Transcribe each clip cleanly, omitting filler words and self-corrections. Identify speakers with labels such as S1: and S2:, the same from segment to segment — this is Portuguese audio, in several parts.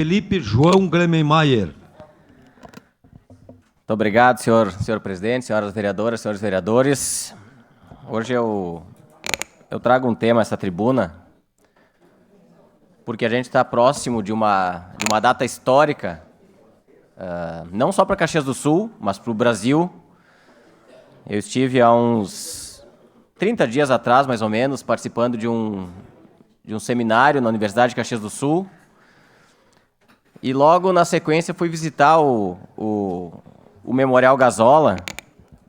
S1: Felipe João Glemenmaier.
S2: Muito obrigado, senhor presidente, senhoras vereadoras, senhores vereadores. Hoje eu trago um tema a essa tribuna, porque a gente está próximo de uma data histórica, não só para Caxias do Sul, mas para o Brasil. Eu estive há uns 30 dias atrás, mais ou menos, participando de um seminário na Universidade de Caxias do Sul. E logo na sequência fui visitar o Memorial Gazola,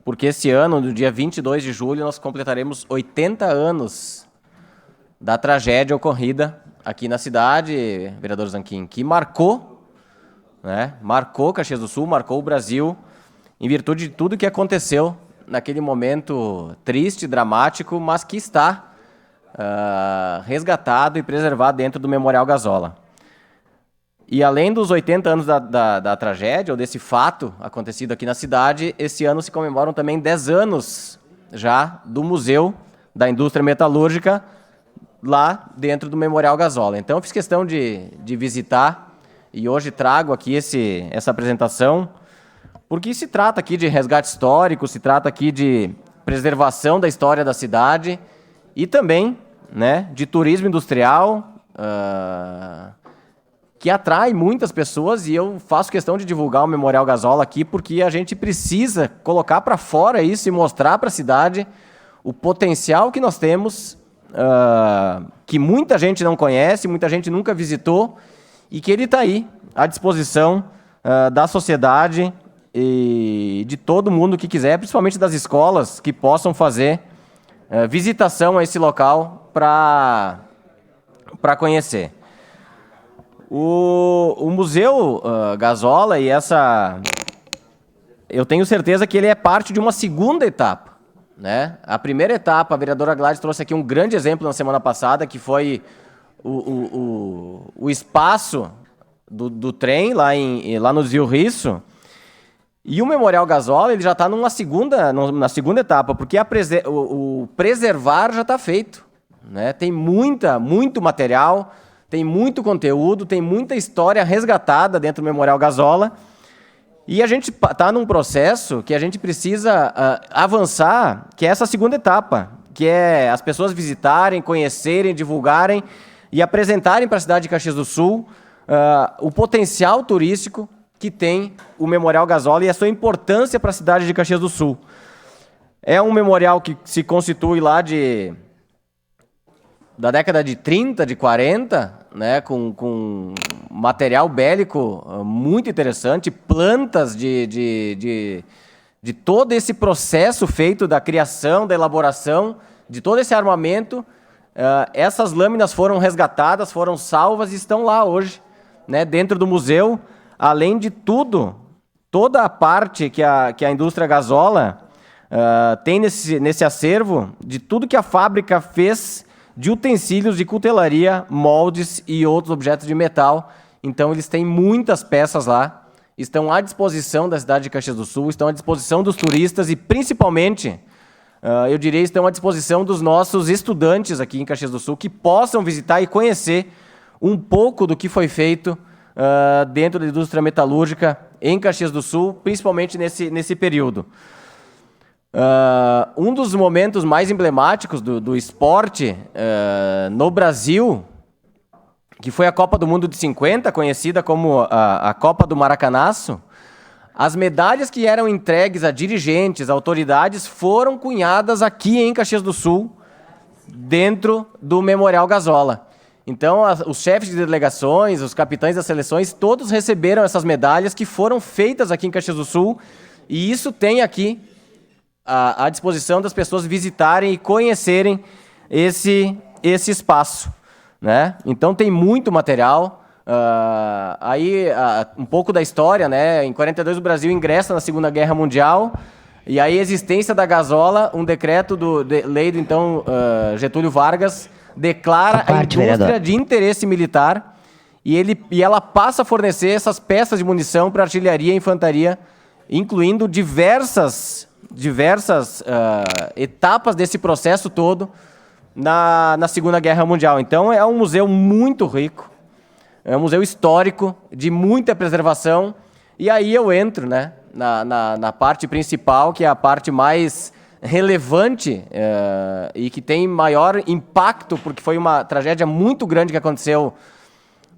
S2: porque esse ano, no dia 22 de julho, nós completaremos 80 anos da tragédia ocorrida aqui na cidade, vereador Zanquim, que marcou Caxias do Sul, marcou o Brasil, em virtude de tudo que aconteceu naquele momento triste, dramático, mas que está resgatado e preservado dentro do Memorial Gazola. E além dos 80 anos da tragédia, ou desse fato acontecido aqui na cidade, esse ano se comemoram também 10 anos já do Museu da Indústria Metalúrgica, lá dentro do Memorial Gazola. Então eu fiz questão de visitar e hoje trago aqui essa apresentação, porque se trata aqui de resgate histórico, se trata aqui de preservação da história da cidade e também, né, de turismo industrial, que atrai muitas pessoas, e eu faço questão de divulgar o Memorial Gazola aqui porque a gente precisa colocar para fora isso e mostrar para a cidade o potencial que nós temos, que muita gente não conhece, muita gente nunca visitou, e que ele está aí à disposição da sociedade e de todo mundo que quiser, principalmente das escolas, que possam fazer visitação a esse local para conhecer. O Museu Gazola eu tenho certeza que ele é parte de uma segunda etapa, né? A primeira etapa, a vereadora Gladys trouxe aqui um grande exemplo na semana passada, que foi o espaço do trem lá no Zio Risso. E o Memorial Gazola ele já está na segunda etapa, porque o preservar já está feito, né? Tem muito material, tem muito conteúdo, tem muita história resgatada dentro do Memorial Gazola, e a gente está num processo que a gente precisa avançar, que é essa segunda etapa, que é as pessoas visitarem, conhecerem, divulgarem e apresentarem para a cidade de Caxias do Sul o potencial turístico que tem o Memorial Gazola e a sua importância para a cidade de Caxias do Sul. É um memorial que se constitui lá da década de 30, de 40, né, com material bélico muito interessante, plantas de todo esse processo feito da criação, da elaboração, de todo esse armamento. Essas lâminas foram resgatadas, foram salvas e estão lá hoje, né, dentro do museu. Além de tudo, toda a parte que a indústria Gazola tem nesse acervo, de tudo que a fábrica fez de utensílios de cutelaria, moldes e outros objetos de metal. Então eles têm muitas peças lá, estão à disposição da cidade de Caxias do Sul, estão à disposição dos turistas e principalmente, eu diria, estão à disposição dos nossos estudantes aqui em Caxias do Sul, que possam visitar e conhecer um pouco do que foi feito dentro da indústria metalúrgica em Caxias do Sul, principalmente nesse período. Um dos momentos mais emblemáticos do esporte no Brasil, que foi a Copa do Mundo de 50, conhecida como a Copa do Maracanaço, as medalhas que eram entregues a dirigentes, autoridades, foram cunhadas aqui em Caxias do Sul, dentro do Memorial Gazola. Então, os chefes de delegações, os capitães das seleções, todos receberam essas medalhas que foram feitas aqui em Caxias do Sul, e isso tem aqui à disposição das pessoas visitarem e conhecerem esse espaço, né? Então tem muito material. Um pouco da história, né? Em 42 o Brasil ingressa na Segunda Guerra Mundial, e aí a existência da Gazola, um decreto lei do então Getúlio Vargas, declara a indústria de interesse militar, e ela passa a fornecer essas peças de munição para artilharia e infantaria, incluindo diversas etapas desse processo todo na Segunda Guerra Mundial. Então é um museu muito rico, É um museu histórico, de muita preservação. E aí eu entro, né, na parte principal, que é a parte mais relevante e que tem maior impacto, porque foi uma tragédia muito grande que aconteceu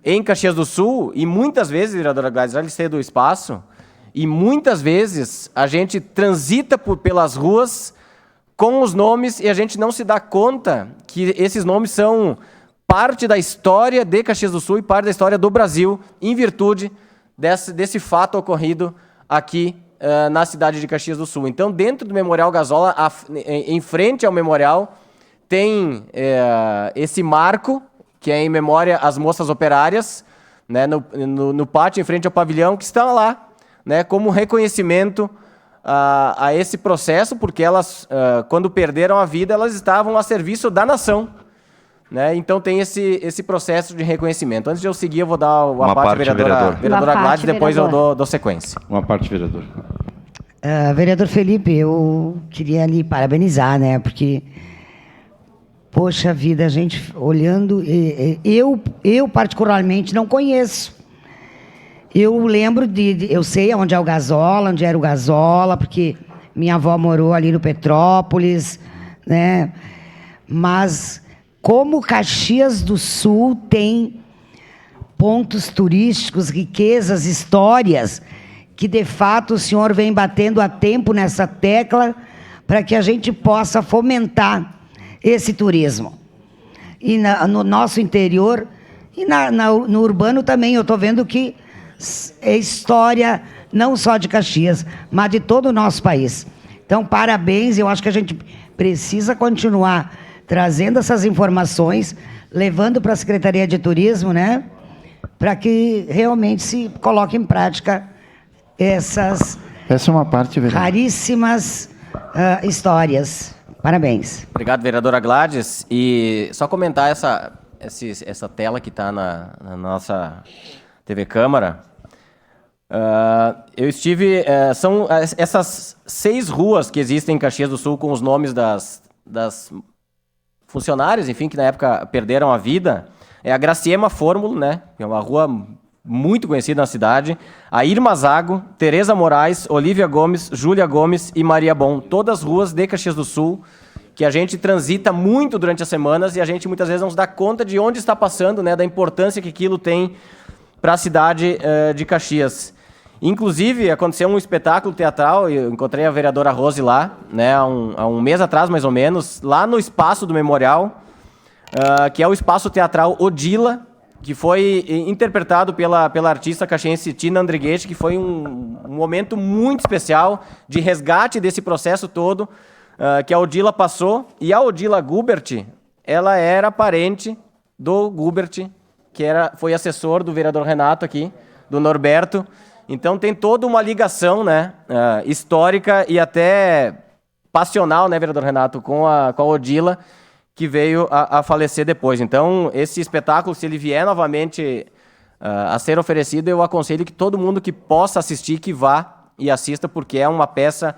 S2: em Caxias do Sul, e muitas vezes, vereadora Gladys, já lhe cedo o espaço, e muitas vezes a gente transita pelas ruas com os nomes e a gente não se dá conta que esses nomes são parte da história de Caxias do Sul e parte da história do Brasil, em virtude desse fato ocorrido aqui na cidade de Caxias do Sul. Então, dentro do Memorial Gazola, em frente ao memorial, tem esse marco, que é em memória às moças operárias, né, no pátio, em frente ao pavilhão, que está lá, né, como reconhecimento a esse processo, porque elas, quando perderam a vida, elas estavam a serviço da nação. Né? Então tem esse processo de reconhecimento. Antes de eu seguir, eu vou dar a parte vereadora Gladys, depois eu dou sequência.
S3: Uma parte, vereador.
S4: Vereador Felipe, eu queria lhe parabenizar, né? Porque, poxa vida, a gente olhando... Eu particularmente não conheço. Eu lembro eu sei onde é o Gazola, onde era o Gazola, porque minha avó morou ali no Petrópolis, né? Mas como Caxias do Sul tem pontos turísticos, riquezas, histórias, que de fato o senhor vem batendo há tempo nessa tecla para que a gente possa fomentar esse turismo. E no nosso interior e no urbano também, eu estou vendo que é história não só de Caxias, mas de todo o nosso país. Então, parabéns, eu acho que a gente precisa continuar trazendo essas informações, levando para a Secretaria de Turismo, né, para que realmente se coloque em prática essa
S3: é uma parte, vereador,
S4: raríssimas histórias. Parabéns.
S2: Obrigado, vereadora Gladys. E só comentar essa tela que está na nossa TV Câmara. Eu estive... são essas 6 ruas que existem em Caxias do Sul com os nomes das funcionários, enfim, que na época perderam a vida. É a Graciema Fórmulo, né? É uma rua muito conhecida na cidade. A Irma Zago, Tereza Moraes, Olívia Gomes, Júlia Gomes e Maria Bom. Todas ruas de Caxias do Sul, que a gente transita muito durante as semanas e a gente muitas vezes não se dá conta de onde está passando, né? Da importância que aquilo tem para a cidade de Caxias. Inclusive, aconteceu um espetáculo teatral, eu encontrei a vereadora Rose lá, né, há um mês atrás, mais ou menos, lá no espaço do memorial, que é o espaço teatral Odila, que foi interpretado pela artista caxiense Tina Andriguete, que foi um momento muito especial de resgate desse processo todo que a Odila passou. E a Odila Gubert, ela era parente do Gubert, que foi assessor do vereador Renato aqui, do Norberto. Então tem toda uma ligação, né, histórica e até passional, né, vereador Renato, com a Odila, que veio a falecer depois. Então, esse espetáculo, se ele vier novamente a ser oferecido, eu aconselho que todo mundo que possa assistir, que vá e assista, porque é uma peça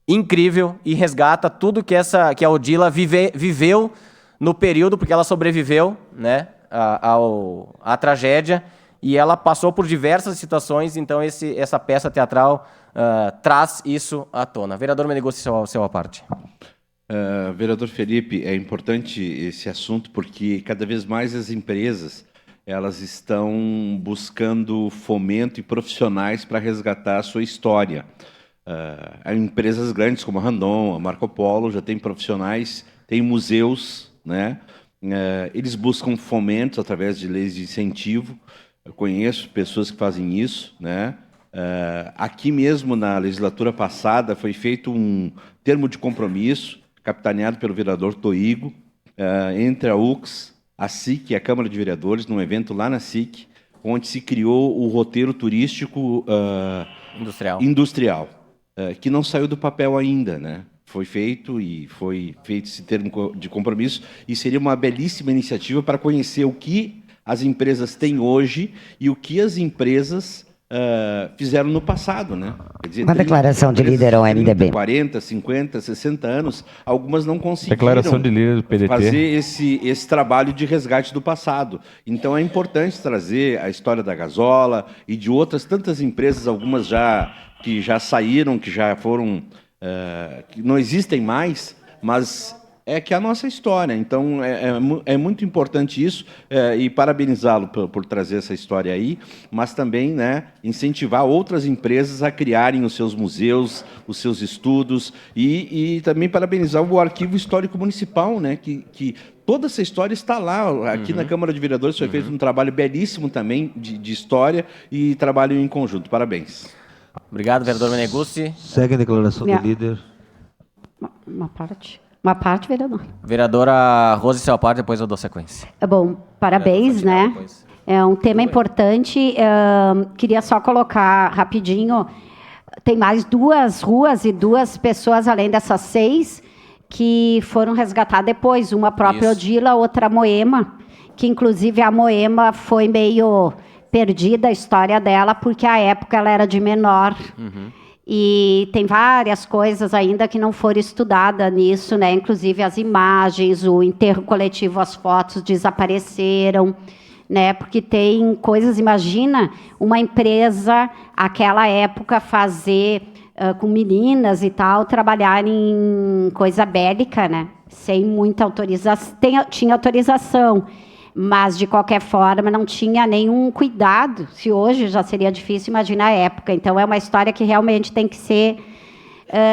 S2: incrível e resgata tudo que a Odila viveu no período, porque ela sobreviveu, né, à tragédia, e ela passou por diversas situações, então essa peça teatral traz isso à tona. Vereador Meneguzzi, seu à parte.
S3: Vereador Felipe, é importante esse assunto porque cada vez mais as empresas elas estão buscando fomento e profissionais para resgatar a sua história. Empresas grandes como a Randon, a Marco Polo, já tem profissionais, tem museus, né? Eles buscam fomentos através de leis de incentivo. Eu conheço pessoas que fazem isso, né? Aqui mesmo, na legislatura passada, foi feito um termo de compromisso, capitaneado pelo vereador Toigo, entre a UX, a SIC e a Câmara de Vereadores, num evento lá na SIC, onde se criou o roteiro turístico industrial, que não saiu do papel ainda, né? Foi feito esse termo de compromisso e seria uma belíssima iniciativa para conhecer o que as empresas têm hoje e o que as empresas fizeram no passado, né? Quer dizer,
S4: Uma declaração de líder ao
S3: 30,
S4: MDB.
S3: 40, 50, 60 anos, algumas não conseguiram
S5: Declaração de líder do PDT.
S3: fazer esse trabalho de resgate do passado. Então é importante trazer a história da Gasola e de outras tantas empresas, algumas que já saíram, que já foram, que não existem mais, mas é que é a nossa história. Então, é muito importante isso, e parabenizá-lo por trazer essa história aí, mas também, né, incentivar outras empresas a criarem os seus museus, os seus estudos, e também parabenizar o Arquivo Histórico Municipal, né, que toda essa história está lá. Aqui na Câmara de Vereadores foi feito um trabalho belíssimo também de história e trabalho em conjunto. Parabéns.
S2: Obrigado, vereador Meneguzzi.
S1: Segue a declaração
S6: Minha-
S1: de líder.
S6: Uma parte, vereador.
S2: Vereadora Rose, seu parte, depois eu dou sequência.
S6: Bom, parabéns,
S2: Vereador
S6: né?
S2: Fantinel, depois.
S6: É um tema importante. Queria só colocar rapidinho, tem mais 2 ruas e 2 pessoas, além dessas 6, que foram resgatadas depois. Uma própria
S2: Isso.
S6: Odila, outra a Moema, que inclusive a Moema foi meio perdida a história dela, porque à época ela era de menor. E tem várias coisas ainda que não foram estudadas nisso, né? Inclusive as imagens, o enterro coletivo, as fotos desapareceram, né? Porque tem coisas, imagina uma empresa, aquela época, fazer com meninas e tal, trabalhar em coisa bélica, né? Sem muita autorização. Tinha autorização, mas, de qualquer forma, não tinha nenhum cuidado. Se hoje já seria difícil, imagina a época. Então, é uma história que realmente tem que ser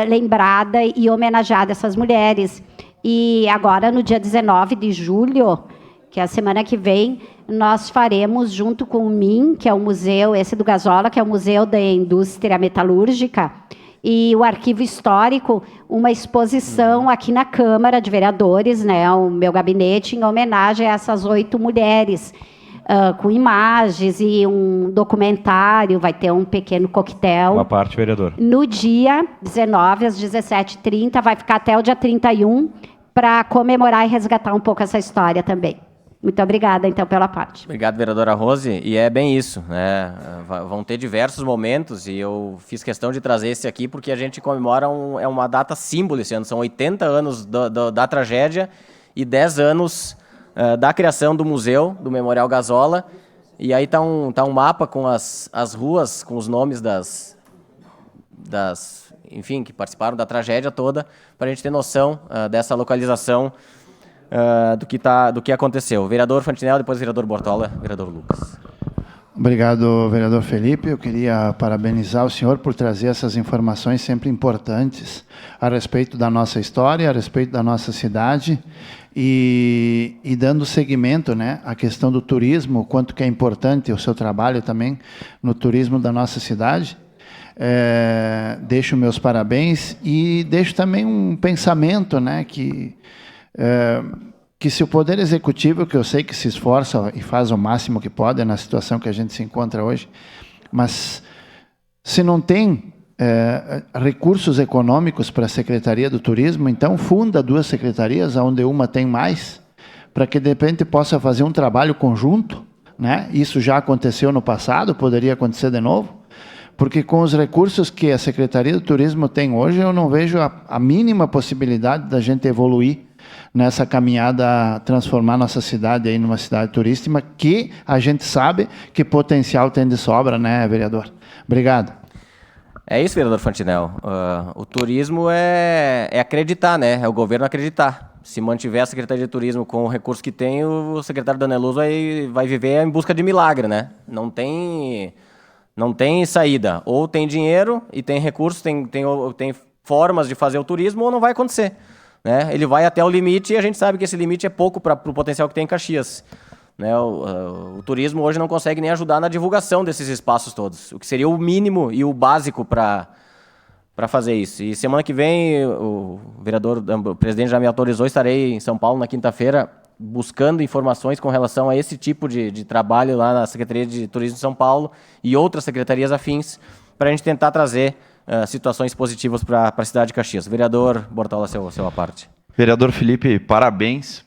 S6: lembrada e homenageada essas mulheres. E agora, no dia 19 de julho, que é a semana que vem, nós faremos, junto com o MIM, que é o museu, esse do Gasola, que é o Museu da Indústria Metalúrgica, e o Arquivo Histórico, uma exposição aqui na Câmara de Vereadores, né, o meu gabinete, em homenagem a essas 8 mulheres, com imagens e um documentário, vai ter um pequeno coquetel.
S5: Uma parte, vereador.
S6: No dia 19, às 17h30, vai ficar até o dia 31, para comemorar e resgatar um pouco essa história também. Muito obrigada, então, pela parte.
S2: Obrigado, vereadora Rose. E é bem isso, né? Vão ter diversos momentos, e eu fiz questão de trazer esse aqui porque a gente comemora uma data símbolo esse ano. São 80 anos da tragédia e 10 anos da criação do museu, do Memorial Gasola. E aí tá um mapa com as ruas, com os nomes enfim, que participaram da tragédia toda, para a gente ter noção dessa localização do que aconteceu. Vereador Fantinel, depois vereador Bortola, vereador Lucas.
S7: Obrigado, vereador Felipe. Eu queria parabenizar o senhor por trazer essas informações sempre importantes a respeito da nossa história, a respeito da nossa cidade e dando seguimento, né, à questão do turismo, o quanto que é importante o seu trabalho também no turismo da nossa cidade. Deixo meus parabéns e deixo também um pensamento, né, que se o Poder Executivo, que eu sei que se esforça e faz o máximo que pode na situação que a gente se encontra hoje, mas se não tem recursos econômicos para a Secretaria do Turismo, então funda 2 secretarias, onde uma tem mais, para que de repente possa fazer um trabalho conjunto, né? Isso já aconteceu no passado, poderia acontecer de novo, porque com os recursos que a Secretaria do Turismo tem hoje, eu não vejo a mínima possibilidade da gente evoluir nessa caminhada a transformar nossa cidade aí numa cidade turística, que a gente sabe que potencial tem de sobra, né, vereador? Obrigado.
S2: É isso, vereador Fantinel. O turismo é acreditar, né? É o governo acreditar. Se mantiver a Secretaria de Turismo com o recurso que tem, o secretário Daneloso vai viver em busca de milagre, né? Não tem saída. Ou tem dinheiro e tem recursos, tem formas de fazer o turismo, ou não vai acontecer. Né? Ele vai até o limite e a gente sabe que esse limite é pouco para o potencial que tem em Caxias. Né? O turismo hoje não consegue nem ajudar na divulgação desses espaços todos, o que seria o mínimo e o básico para fazer isso. E semana que vem, o presidente já me autorizou, estarei em São Paulo na quinta-feira, buscando informações com relação a esse tipo de trabalho lá na Secretaria de Turismo de São Paulo e outras secretarias afins, para a gente tentar trazer situações positivas para a cidade de Caxias. Vereador Bortola, seu à parte.
S8: Vereador Felipe, parabéns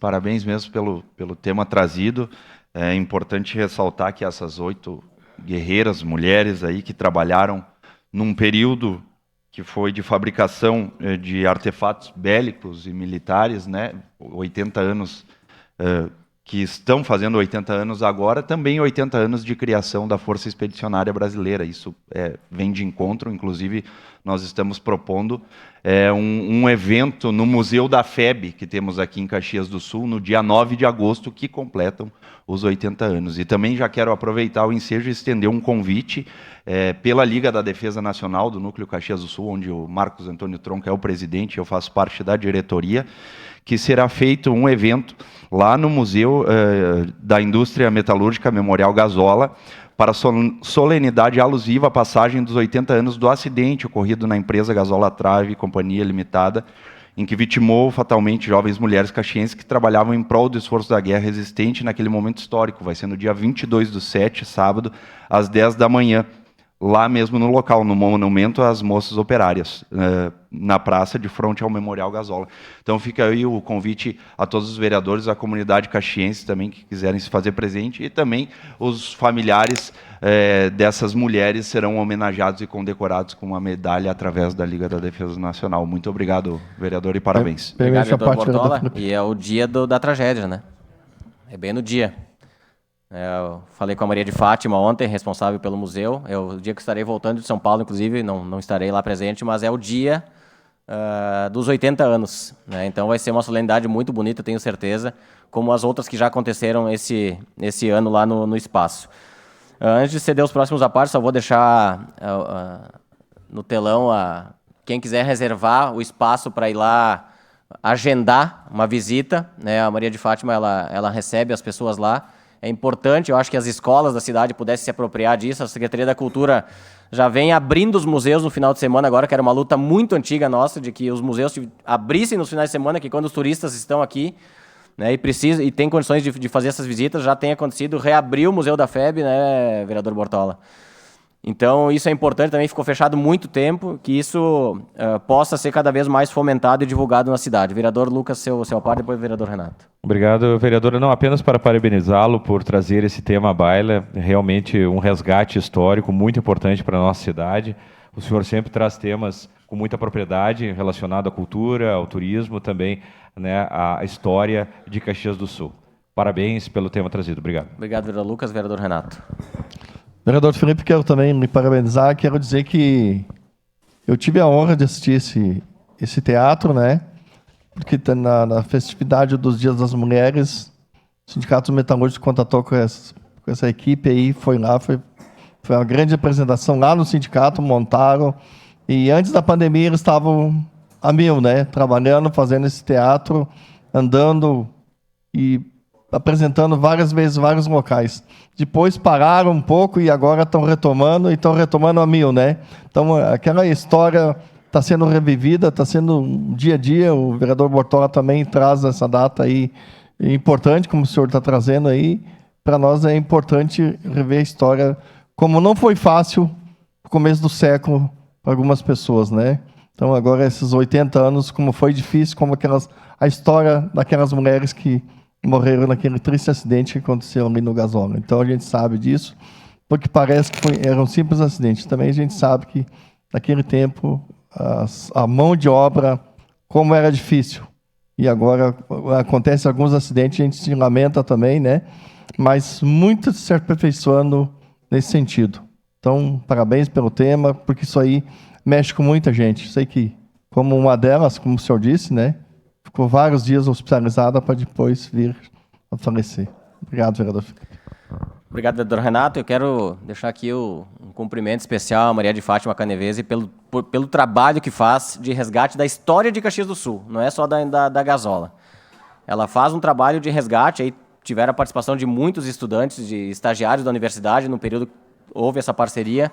S8: mesmo pelo tema trazido. É importante ressaltar que essas 8 guerreiras, mulheres aí que trabalharam num período que foi de fabricação de artefatos bélicos e militares, né? 80 anos, que estão fazendo 80 anos agora, também 80 anos de criação da Força Expedicionária Brasileira. Isso vem de encontro, inclusive nós estamos propondo um evento no Museu da FEB, que temos aqui em Caxias do Sul, no dia 9 de agosto, que completam os 80 anos. E também já quero aproveitar o ensejo e estender um convite pela Liga da Defesa Nacional do Núcleo Caxias do Sul, onde o Marcos Antônio Tronca é o presidente, eu faço parte da diretoria, que será feito um evento lá no Museu da Indústria Metalúrgica Memorial Gazola, para solenidade alusiva à passagem dos 80 anos do acidente ocorrido na empresa Gazola Trave Companhia Limitada, em que vitimou fatalmente jovens mulheres caxienses que trabalhavam em prol do esforço da guerra resistente naquele momento histórico. Vai ser no dia 22/7, sábado, às 10 da manhã, lá mesmo no local, no monumento às moças operárias, na praça de frente ao Memorial Gazola. Então fica aí o convite a todos os vereadores, a comunidade caxiense também que quiserem se fazer presente, e também os familiares dessas mulheres serão homenageados e condecorados com uma medalha através da Liga da Defesa Nacional. Muito obrigado, vereador, e parabéns.
S2: Obrigado, vereador Bortola. E é o dia da tragédia, né? É bem no dia. Eu falei com a Maria de Fátima ontem, responsável pelo museu. É o dia que estarei voltando de São Paulo, inclusive, não estarei lá presente, mas é o dia dos 80 anos. Né? Então vai ser uma solenidade muito bonita, tenho certeza, como as outras que já aconteceram esse ano lá no espaço. Antes de ceder os próximos à parte, só vou deixar no telão quem quiser reservar o espaço para ir lá agendar uma visita. Né? A Maria de Fátima ela recebe as pessoas lá. É importante, eu acho que as escolas da cidade pudessem se apropriar disso. A Secretaria da Cultura já vem abrindo os museus no final de semana agora, que era uma luta muito antiga nossa, de que os museus abrissem nos finais de semana, que quando os turistas estão aqui, né, e tem condições de fazer essas visitas, já tem acontecido, reabrir o Museu da FEB, né, vereador Bortola? Então, isso é importante, também ficou fechado muito tempo, que isso possa ser cada vez mais fomentado e divulgado na cidade. Vereador Lucas, seu par, depois o vereador Renato.
S5: Obrigado, vereadora. Não apenas para parabenizá-lo por trazer esse tema à baila, realmente um resgate histórico muito importante para a nossa cidade. O senhor sempre traz temas com muita propriedade relacionados à cultura, ao turismo, também, né, à história de Caxias do Sul. Parabéns pelo tema trazido. Obrigado.
S2: Obrigado, vereador Lucas. Vereador Renato.
S9: Vereador Felipe, quero também me parabenizar. Quero dizer que eu tive a honra de assistir esse teatro, né? Porque na festividade dos Dias das Mulheres, o Sindicato Metalúrgico contatou com essa equipe aí, foi lá, foi uma grande apresentação lá no sindicato, montaram. E antes da pandemia eles estavam a mil, né? Trabalhando, fazendo esse teatro, andando e apresentando várias vezes vários locais. Depois pararam um pouco e agora estão retomando a mil, né? Então, aquela história está sendo revivida, está sendo um dia a dia. O vereador Bortola também traz essa data aí importante, como o senhor está trazendo aí. Para nós é importante rever a história, como não foi fácil no começo do século para algumas pessoas, né? Então, agora, esses 80 anos, como foi difícil, como a história daquelas mulheres que morreram naquele triste acidente que aconteceu ali no Gazola. Então a gente sabe disso, porque parece que era um simples acidente. Também a gente sabe que naquele tempo a mão de obra, como era difícil. E agora acontece alguns acidentes, a gente se lamenta também, né? Mas muito se aperfeiçoando nesse sentido. Então, parabéns pelo tema, porque isso aí mexe com muita gente. Sei que, como uma delas, como o senhor disse, né? Ficou vários dias hospitalizada para depois vir a falecer. Obrigado, vereador.
S2: Obrigado, vereador Renato. Eu quero deixar aqui um cumprimento especial à Maria de Fátima Canevese pelo trabalho que faz de resgate da história de Caxias do Sul. Não é só da Gazola. Ela faz um trabalho de resgate. Aí tiveram a participação de muitos estudantes, de estagiários da universidade, no período que houve essa parceria,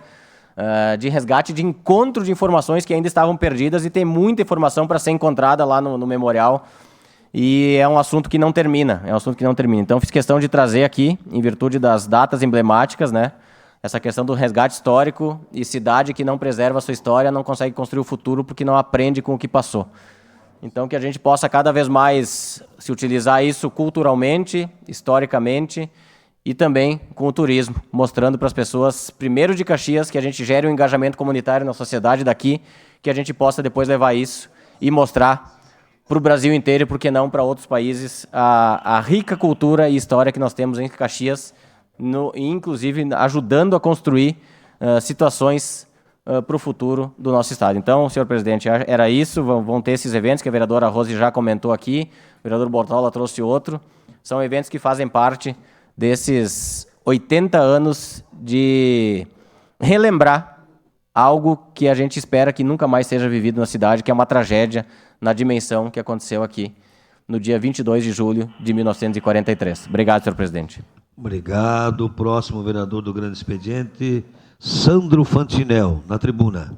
S2: de resgate, de encontro de informações que ainda estavam perdidas, e tem muita informação para ser encontrada lá no memorial, e é um assunto que não termina, Então, fiz questão de trazer aqui, em virtude das datas emblemáticas, né, essa questão do resgate histórico, e cidade que não preserva a sua história não consegue construir o futuro porque não aprende com o que passou. Então, que a gente possa cada vez mais se utilizar isso culturalmente, historicamente, e também com o turismo, mostrando para as pessoas, primeiro de Caxias, que a gente gere um engajamento comunitário na sociedade daqui, que a gente possa depois levar isso e mostrar para o Brasil inteiro e, por que não, para outros países, a rica cultura e história que nós temos em Caxias, inclusive ajudando a construir situações para o futuro do nosso estado. Então, senhor presidente, era isso, vão ter esses eventos que a vereadora Rose já comentou aqui, o vereador Bortola trouxe outro, são eventos que fazem parte desses 80 anos de relembrar algo que a gente espera que nunca mais seja vivido na cidade, que é uma tragédia na dimensão que aconteceu aqui no dia 22 de julho de 1943. Obrigado, senhor presidente.
S1: Obrigado. Próximo vereador do Grande Expediente, Sandro Fantinel, na tribuna.